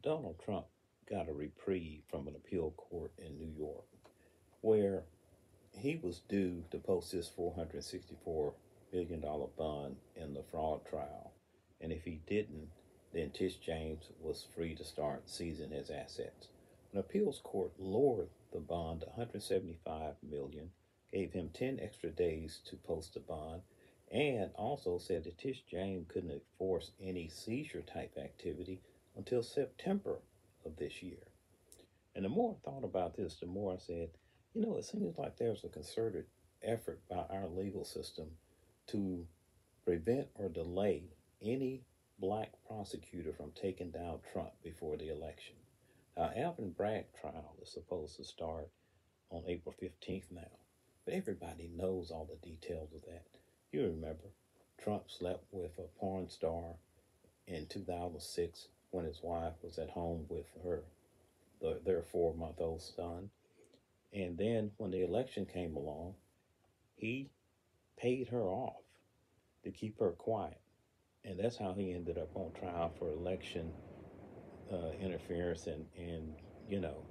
Donald Trump got a reprieve from an appeal court in New York where he was due to post his $464 million bond in the fraud trial. And if he didn't, then Tish James was free to start seizing his assets. An appeals court lowered the bond to $175 million, gave him 10 extra days to post the bond, and also said that Tish James couldn't enforce any seizure type activity until September of this year. And the more I thought about this, the more I said, it seems like there's a concerted effort by our legal system to prevent or delay any black prosecutor from taking down Trump before the election. Now, Alvin Bragg trial is supposed to start on April 15th now, but everybody knows all the details of that. You remember, Trump slept with a porn star in 2006 when his wife was at home with their 4-month-old son. And then when the election came along, he paid her off to keep her quiet. And that's how he ended up on trial for election interference and, you know,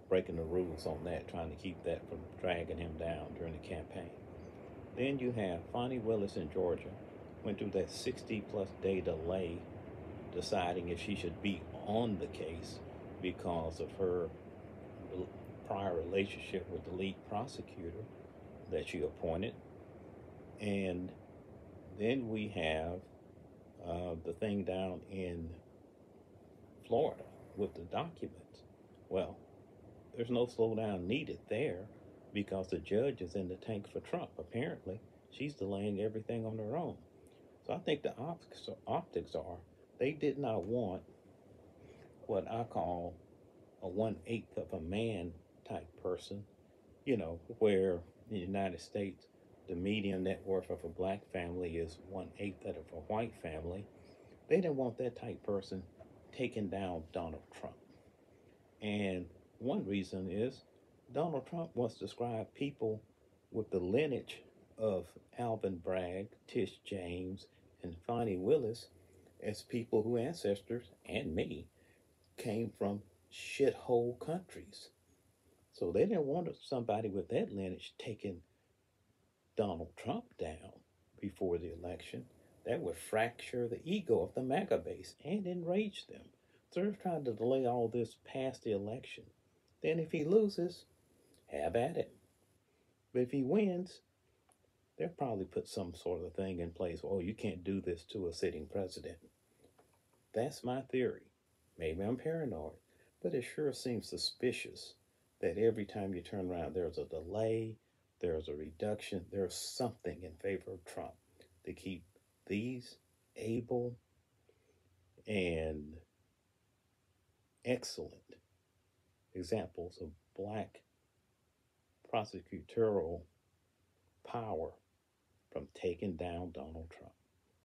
breaking the rules on that, trying to keep that from dragging him down during the campaign. Then you have Fonnie Willis in Georgia, went through that 60 plus day delay deciding if she should be on the case because of her prior relationship with the lead prosecutor that she appointed. And then we have the thing down in Florida with the documents. Well, there's no slowdown needed there because the judge is in the tank for Trump. Apparently, she's delaying everything on her own. So I think the optics are they did not want what I call a 1/8 of a man type person, where in the United States, the median net worth of a black family is 1/8 that of a white family. They didn't want that type person taking down Donald Trump. And one reason is Donald Trump wants to describe people with the lineage of Alvin Bragg, Tish James, and Fonnie Willis as people whose ancestors, and me, came from shithole countries. So they didn't want somebody with that lineage taking Donald Trump down before the election. That would fracture the ego of the MAGA base and enrage them. So they're trying to delay all this past the election. Then if he loses, have at it. But if he wins, they'll probably put some sort of thing in place. Oh, you can't do this to a sitting president. That's my theory. Maybe I'm paranoid, but it sure seems suspicious that every time you turn around, there's a delay, there's a reduction, there's something in favor of Trump to keep these able and excellent examples of black prosecutorial power from taking down Donald Trump.